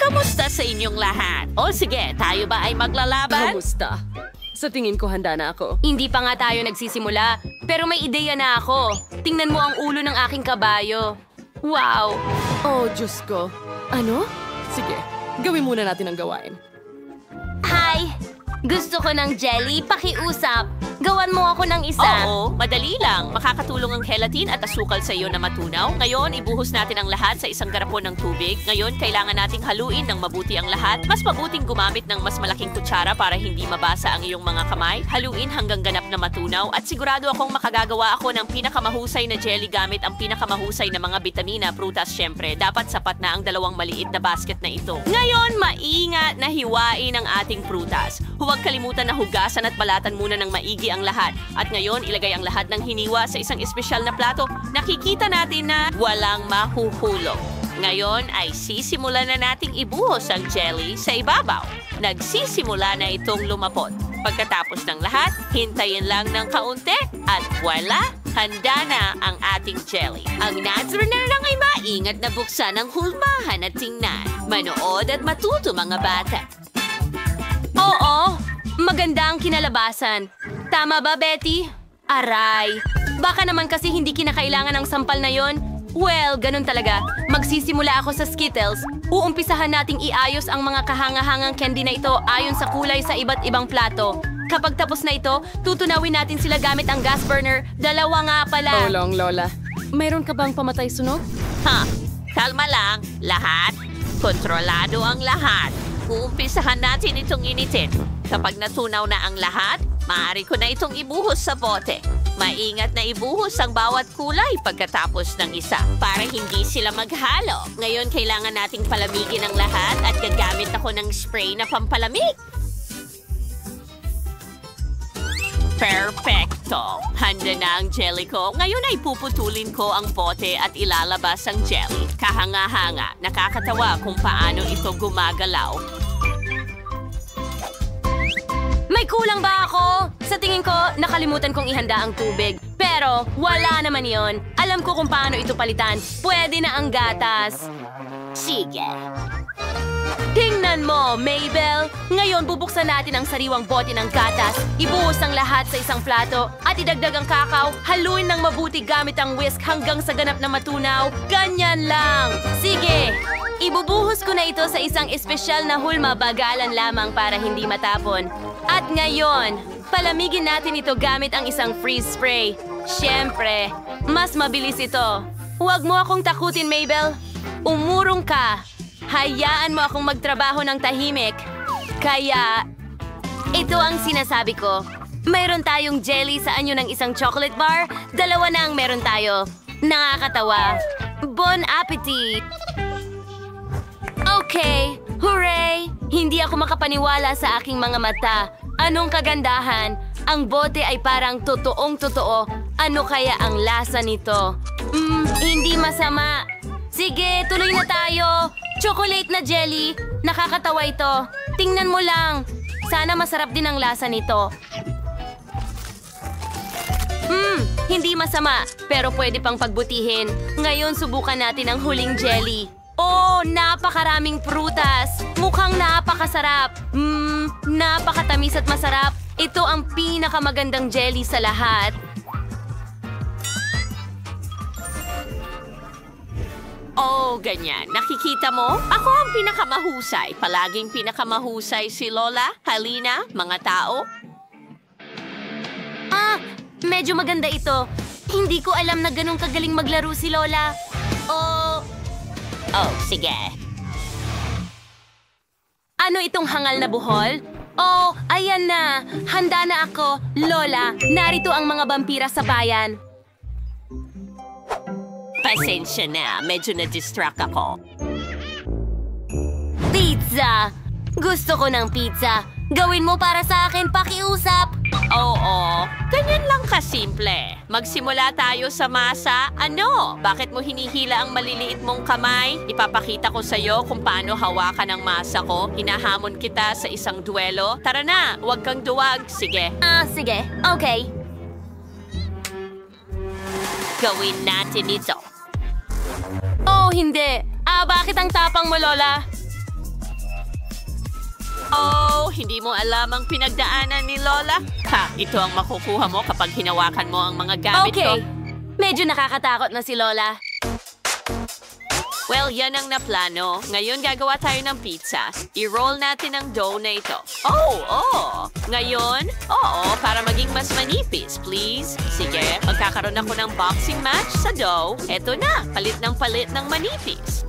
Kamusta sa inyong lahat? O sige, tayo ba ay maglalaban? Kamusta? Sa tingin ko handa na ako. Hindi pa nga tayo nagsisimula, pero may ideya na ako. Tingnan mo ang ulo ng aking kabayo. Wow! Oh, Diyos ko. Ano? Sige, gawin muna natin ang gawain. Hi! Gusto ko ng jelly, pakiusap. Gawan mo ako ng isa. Oo, madali lang. Makakatulong ang gelatin at asukal sa iyo na matunaw. Ngayon, ibuhos natin ang lahat sa isang garapon ng tubig. Ngayon, kailangan nating haluin ng mabuti ang lahat. Mas mabuting gumamit ng mas malaking kutsara para hindi mabasa ang iyong mga kamay. Haluin hanggang ganap na matunaw at sigurado akong makagagawa ako ng pinakamahusay na jelly gamit ang pinakamahusay na mga bitamina, prutas, syempre. Dapat sapat na ang dalawang maliit na basket na ito. Ngayon, maingat na hiwain ang ating prutas. Huwag kalimutan na hugasan at balatan muna ng maigi ang lahat. At ngayon, ilagay ang lahat ng hiniwa sa isang espesyal na plato. Nakikita natin na walang mahuhulog. Ngayon ay sisimula na nating ibuhos ang jelly sa ibabaw. Nagsisimula na itong lumapot. Pagkatapos ng lahat, hintayin lang ng kaunti at voila! Handa na ang ating jelly. Ang Nazraner lang ay maingat na buksan ang hulmahan at tingnan. Manood at matuto mga bata. Oo! Maganda ang kinalabasan. Tama ba, Betty? Aray! Baka naman kasi hindi kinakailangan ng sampal na yon. Well, ganun talaga. Magsisimula ako sa Skittles. Uumpisahan nating iayos ang mga kahanga-hangang candy na ito ayon sa kulay sa iba't ibang plato. Kapag tapos na ito, tutunawin natin sila gamit ang gas burner. Dalawa nga pala. Tulong, Lola. Mayroon ka bang pamatay sunog? Ha? Kalma lang. Lahat. Kontrolado ang lahat. Uumpisahan natin itong initin. Kapag natunaw na ang lahat, maaari ko na itong ibuhos sa bote. Maingat na ibuhos ang bawat kulay pagkatapos ng isa para hindi sila maghalo. Ngayon, kailangan nating palamigin ang lahat at gagamit ako ng spray na pampalamig. Perfecto! Handa na ang jelly ko. Ngayon ay puputulin ko ang bote at ilalabas ang jelly. Kahanga-hanga, nakakatawa kung paano ito gumagalaw. May kulang ba ako? Sa tingin ko, nakalimutan kong ihanda ang tubig. Pero wala naman yon. Alam ko kung paano ito palitan. Pwede na ang gatas. Sige. Tingnan mo, Mabel! Ngayon, bubuksan natin ang sariwang bote ng gatas. Ibuhos ang lahat sa isang plato at idagdag ang kakao. Haluin ng mabuti gamit ang whisk hanggang sa ganap na matunaw. Ganyan lang! Sige! Ibubuhos ko na ito sa isang espesyal na hulma, bagalan lamang para hindi matapon. At ngayon, palamigin natin ito gamit ang isang freeze spray. Siyempre, mas mabilis ito. Huwag mo akong takutin, Mabel. Umurong ka. Hayaan mo akong magtrabaho ng tahimik. Kaya, ito ang sinasabi ko. Mayroon tayong jelly sa anyo ng isang chocolate bar. Dalawa na ang meron tayo. Nakakatawa. Bon appetit! Okay, hooray! Hindi ako makapaniwala sa aking mga mata. Anong kagandahan? Ang bote ay parang totoong-totoo. Ano kaya ang lasa nito? Hindi masama. Sige, tuloy na tayo. Chocolate na jelly. Nakakatawa ito. Tingnan mo lang. Sana masarap din ang lasa nito. Hindi masama, pero pwede pang pagbutihin. Ngayon, subukan natin ang huling jelly. Oh, napakaraming prutas. Mukhang napakasarap. Napakatamis at masarap. Ito ang pinakamagandang jelly sa lahat. Oh, ganyan. Nakikita mo? Ako ang pinakamahusay. Palaging pinakamahusay si Lola, Halina, mga tao. Medyo maganda ito. Hindi ko alam na ganun kagaling maglaro si Lola. Oh, sige. Ano itong hangal na buhol? Oh, ayan na. Handa na ako. Lola, narito ang mga vampira sa bayan. Pasensya na. Medyo na-distract ako. Pizza! Gusto ko ng pizza. Gawin mo para sa akin, pakiusap. Oo, ganyan lang kasimple. Magsimula tayo sa masa. Ano? Bakit mo hinihila ang maliliit mong kamay? Ipapakita ko sa'yo kung paano hawakan ang masa ko. Hinahamon kita sa isang duelo. Tara na, huwag kang duwag. Sige. Sige. Okay. Gawin natin ito. Oh, hindi. Bakit ang tapang mo, Lola? hindi mo alam ang pinagdaanan ni Lola? Ha, ito ang makukuha mo kapag hinawakan mo ang mga gamit ko. Okay, medyo nakakatakot na si Lola. Well, yan ang naplano. Ngayon gagawa tayo ng pizza. I-roll natin ang dough na ito. Oh. Ngayon, para maging mas manipis, please. Sige, magkakaroon ako ng boxing match sa dough. Eto na, palit ng manipis.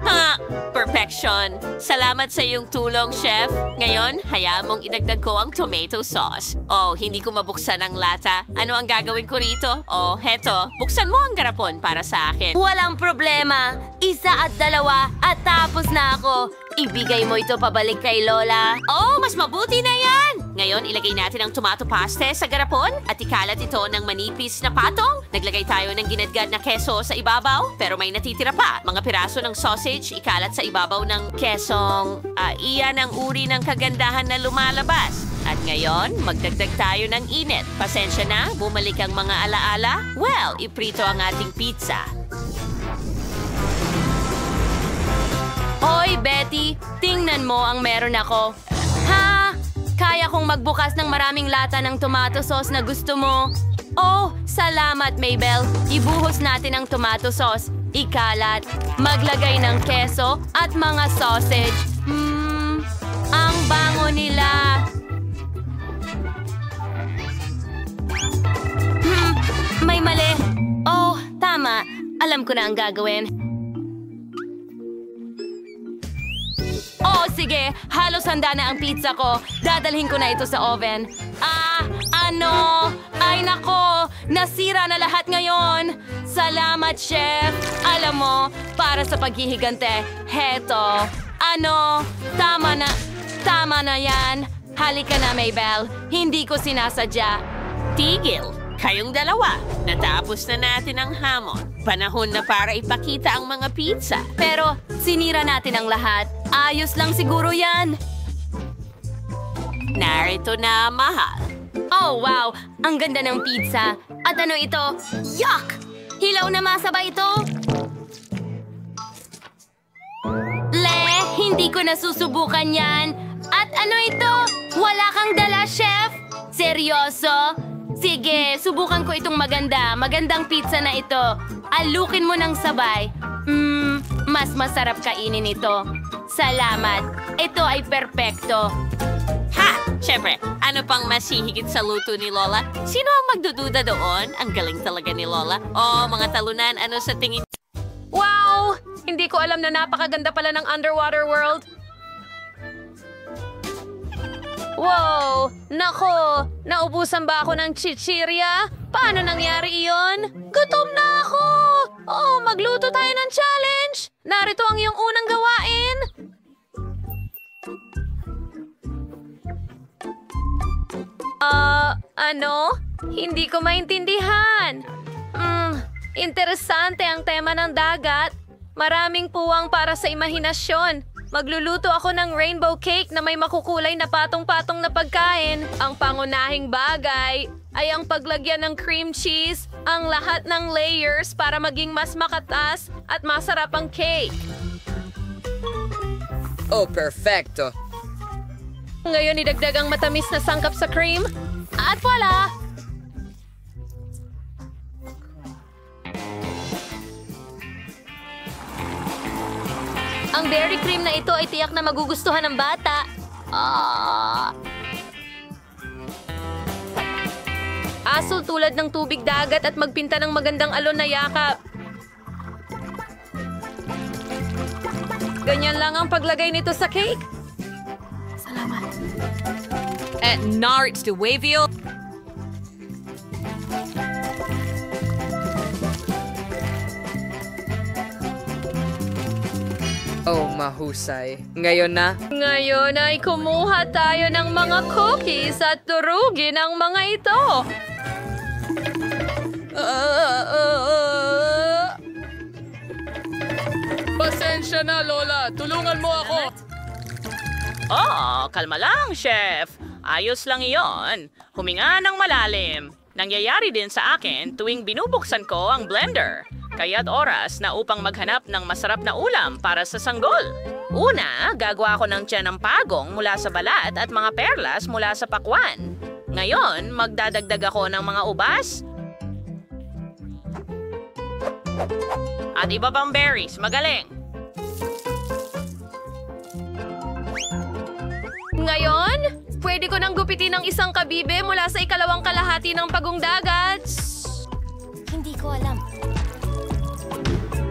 Ha! Perfection! Salamat sa iyong tulong, Chef. Ngayon, hayaan mong idagdag ko ang tomato sauce. Oh, hindi ko mabuksan ang lata. Ano ang gagawin ko rito? Oh, heto. Buksan mo ang garapon para sa akin. Walang problema. 1 at 2 at tapos na ako. Ibigay mo ito pabalik kay Lola. Oh, mas mabuti na yan! Ngayon, ilagay natin ang tomato paste sa garapon at ikalat ito ng manipis na patong. Naglagay tayo ng ginadgad na keso sa ibabaw, pero may natitira pa. Mga piraso ng sausage, ikalat sa ibabaw ng kesong. Iyan ang uri ng kagandahan na lumalabas. At ngayon, magdagdag tayo ng init. Pasensya na, bumalik ang mga alaala. Well, iprito ang ating pizza. Hoy, Betty, tingnan mo ang meron ako. Ha? Kaya kong magbukas ng maraming lata ng tomato sauce na gusto mo. Oh, salamat, Mabel. Ibuhos natin ang tomato sauce. Ikalat, maglagay ng keso at mga sausage. Ang bango nila. May mali. Oh, tama. Alam ko na ang gagawin. Oh, sige. Halos handa na ang pizza ko. Dadalhin ko na ito sa oven. Ay, nako. Nasira na lahat ngayon. Salamat, Chef. Alam mo, para sa paghihigante, heto. Tama na yan. Halika na, Mabel. Hindi ko sinasadya. Tigil! Kayong dalawa, natapos na natin ang hamon. Panahon na para ipakita ang mga pizza. Pero sinira natin ang lahat. Ayos lang siguro yan. Narito na, mahal. Oh, wow! Ang ganda ng pizza. At ano ito? Yuck! Hilaw na masa ba ito? Hindi ko nasusubukan yan. At ano ito? Wala kang dala, Chef? Seryoso? Sige, subukan ko itong magandang pizza na ito. Alukin mo ng sabay. Mas masarap kainin ito. Salamat. Ito ay perpekto. Ha! Siyempre, ano pang masihigit sa luto ni Lola? Sino ang magdududa doon? Ang galing talaga ni Lola. Oh, mga talunan, ano sa tingin? Wow! Hindi ko alam na napakaganda pala ng underwater world. Wow! Nako! Naubusan ba ako ng chichirya? Paano nangyari iyon? Gutom na ako! Oh, magluto tayo ng challenge! Narito ang iyong unang gawain! Ano? Hindi ko maintindihan. Interesante ang tema ng dagat. Maraming puwang para sa imahinasyon. Magluluto ako ng rainbow cake na may makukulay na patong-patong na pagkain. Ang pangunahing bagay ay ang paglagyan ng cream cheese, ang lahat ng layers para maging mas makatas at masarap ang cake. Oh, perfecto. Ngayon idagdag ang matamis na sangkap sa cream. At wala! Ang berry cream na ito ay tiyak na magugustuhan ng bata. Asul tulad ng tubig dagat at magpinta ng magandang alon na yakap. Ganyan lang ang paglagay nito sa cake. Salamat. At narits to Wavio. Oh, mahusay. Ngayon na? Ngayon ay kumuha tayo ng mga cookies at durugin ang mga ito. Pasensya na, Lola. Tulungan mo ako. Oh, kalma lang, Chef. Ayos lang iyon. Huminga ng malalim. Nangyayari din sa akin tuwing binubuksan ko ang blender. Kaya't oras na upang maghanap ng masarap na ulam para sa sanggol. Una, gagawa ko ng tiyan ng pagong mula sa balat at mga perlas mula sa pakwan. Ngayon, magdadagdag ako ng mga ubas at iba pang berries. Magaling! Ngayon, pwede ko nang gupitin ng isang kabibe mula sa ikalawang kalahati ng pagong dagat. Hindi ko alam.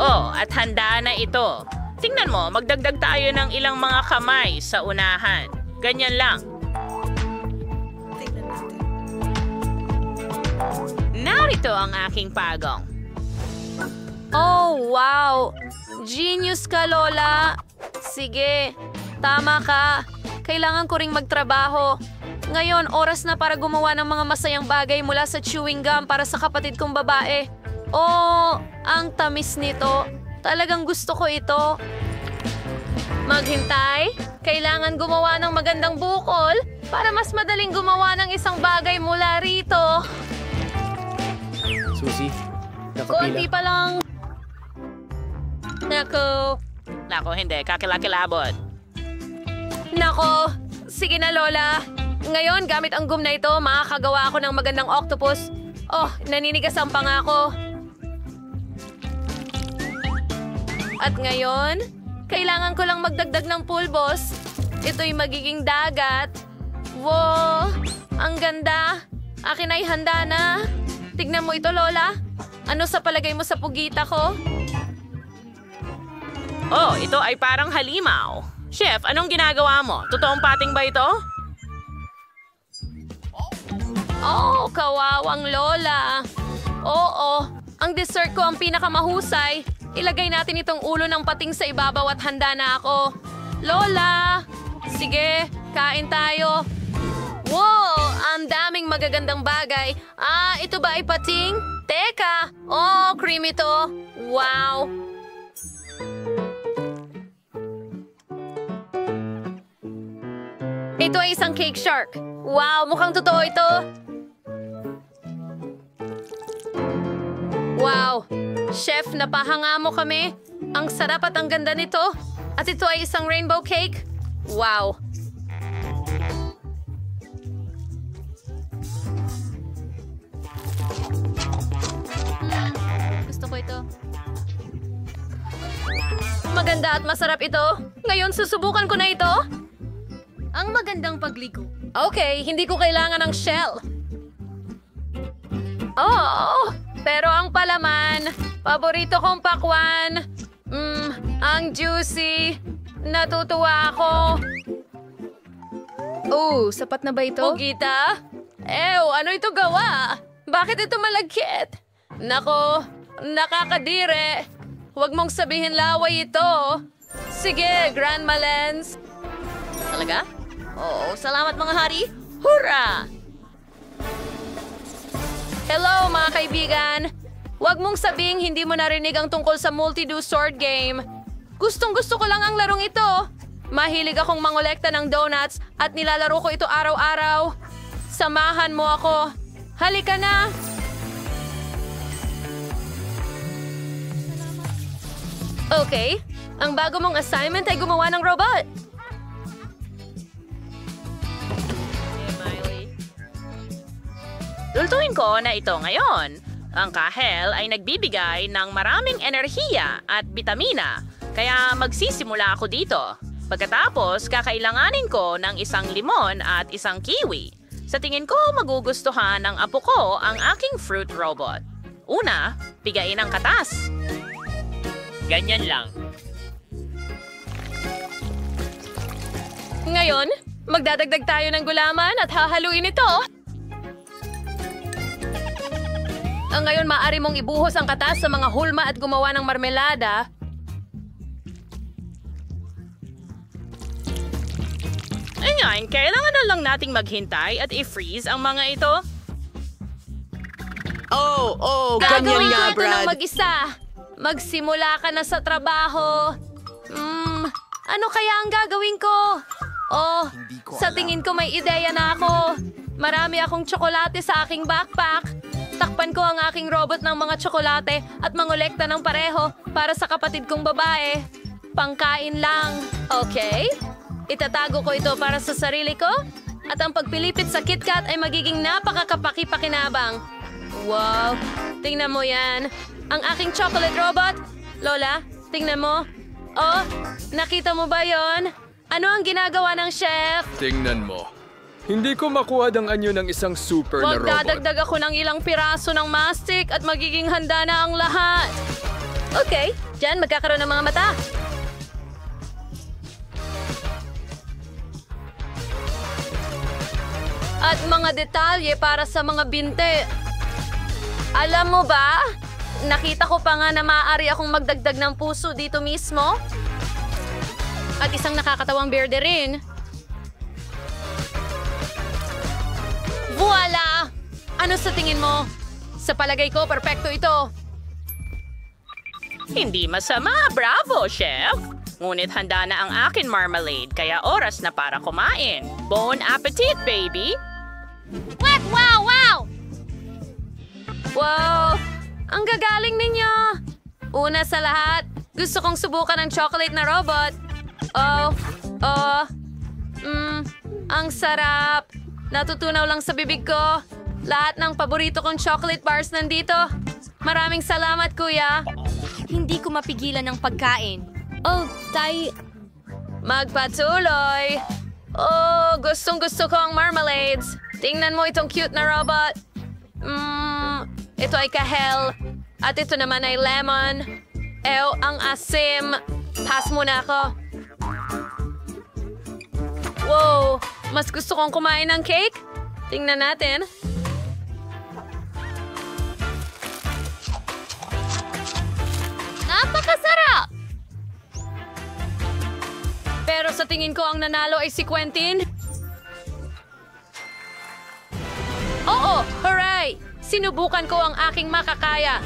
Oh, at handa na ito. Tingnan mo, magdagdag tayo ng ilang mga kamay sa unahan. Ganyan lang. Narito ang aking pagong. Oh, wow! Genius ka, Lola! Sige, tama ka. Kailangan ko ring magtrabaho. Ngayon, oras na para gumawa ng mga masayang bagay mula sa chewing gum para sa kapatid kong babae. Oh, ang tamis nito. Talagang gusto ko ito. Maghintay. Kailangan gumawa ng magandang bukol para mas madaling gumawa ng isang bagay mula rito. Susie, Konti pa lang. Nako, hindi. Kakilakilabot. Nako, sige na Lola. Ngayon, gamit ang gum na ito, makakagawa ako ng magandang octopus. Oh, naninigas ang pangako. At ngayon, kailangan ko lang magdagdag ng pulbos. Ito'y magiging dagat. Wow, ang ganda. Akin ay handa na. Tignan mo ito, Lola. Ano sa palagay mo sa pugita ko? Oh, ito ay parang halimaw. Chef, anong ginagawa mo? Totoong pating ba ito? Oh, kawawang Lola. Oo, ang dessert ko ang pinakamahusay. Ilagay natin itong ulo ng pating sa ibabaw at handa na ako. Lola! Sige, kain tayo. Wow! Ang daming magagandang bagay. Ah, ito ba ay pating? Teka! Oh, cream ito. Wow! Ito ay isang cake shark. Wow, mukhang totoo ito. Wow! Chef, napahanga mo kami. Ang sarap at ang ganda nito. At ito ay isang rainbow cake. Wow! Gusto ko ito. Maganda at masarap ito. Ngayon, susubukan ko na ito. Ang magandang pagligo. Okay, hindi ko kailangan ng shell. Oh! Pero ang palaman, paborito kong pakwan. Ang juicy. Natutuwa ako. Oh, sapat na ba ito? Pugita? Ano ito gawa? Bakit ito malagkit? Nako, nakakadire. Huwag mong sabihin laway ito. Sige, Grandma Lens. Talaga? Oo, salamat mga hari. Hurra! Hello mga kaibigan! Huwag mong sabing hindi mo narinig ang tungkol sa multi-do sword game. Gustong-gusto ko lang ang larong ito. Mahilig akong mangolekta ng donuts at nilalaro ko ito araw-araw. Samahan mo ako. Halika na! Okay, ang bago mong assignment ay gumawa ng robot. Lultuin ko na ito ngayon. Ang kahel ay nagbibigay ng maraming enerhiya at bitamina, kaya magsisimula ako dito. Pagkatapos, kakailanganin ko ng isang limon at isang kiwi. Sa tingin ko, magugustuhan ng apo ko ang aking fruit robot. Una, pigain ang katas. Ganyan lang. Ngayon, magdadagdag tayo ng gulaman at hahaluin ito. Ngayon, maaari mong ibuhos ang katas sa mga hulma at gumawa ng marmelada. Ngayon, kailangan na lang nating maghintay at i-freeze ang mga ito. Gagawin ko ito ng mag-isa. Magsimula ka na sa trabaho. Ano kaya ang gagawin ko? Oh, sa tingin ko may ideya na ako. Marami akong tsokolate sa aking backpack. Takpan ko ang aking robot ng mga tsokolate at mangolekta ng pareho para sa kapatid kong babae. Pangkain lang. Okay? Itatago ko ito para sa sarili ko. At ang pagpilipit sa KitKat ay magiging napakakapaki-pakinabang. Wow! Tingnan mo yan. Ang aking chocolate robot. Lola, tingnan mo. Oh, nakita mo ba yon? Ano ang ginagawa ng chef? Tingnan mo. Hindi ko makuha ang anyo ng isang super na Huwag robot. dadagdag ako ng ilang piraso ng mastic at magiging handa na ang lahat. Okay, dyan magkakaroon ng mga mata. At mga detalye para sa mga binte. Alam mo ba, nakita ko pa nga na maaari akong magdagdag ng puso dito mismo. At isang nakakatawang berde rin. Voila! Ano sa tingin mo? Sa palagay ko, perpekto ito. Hindi masama, bravo, chef! Ngunit handa na ang akin marmalade, kaya oras na para kumain. Bon appetit, baby! What? Wow! Wow! Wow! Ang gagaling ninyo! Una sa lahat, gusto kong subukan ang chocolate na robot. Ang sarap. Natutunaw lang sa bibig ko. Lahat ng paborito kong chocolate bars nandito. Maraming salamat, kuya. Hindi ko mapigilan ng pagkain. Oh, Magpatuloy. Oh, gustong-gusto ko ang marmalades. Tingnan mo itong cute na robot. Ito ay kahel. At ito naman ay lemon. Ew, ang asim. Pass muna ako. Wow, mas gusto kong kumain ng cake. Tingnan natin. napakasarap! Pero sa tingin ko ang nanalo ay si Quentin. Oo, hooray! Sinubukan ko ang aking makakaya.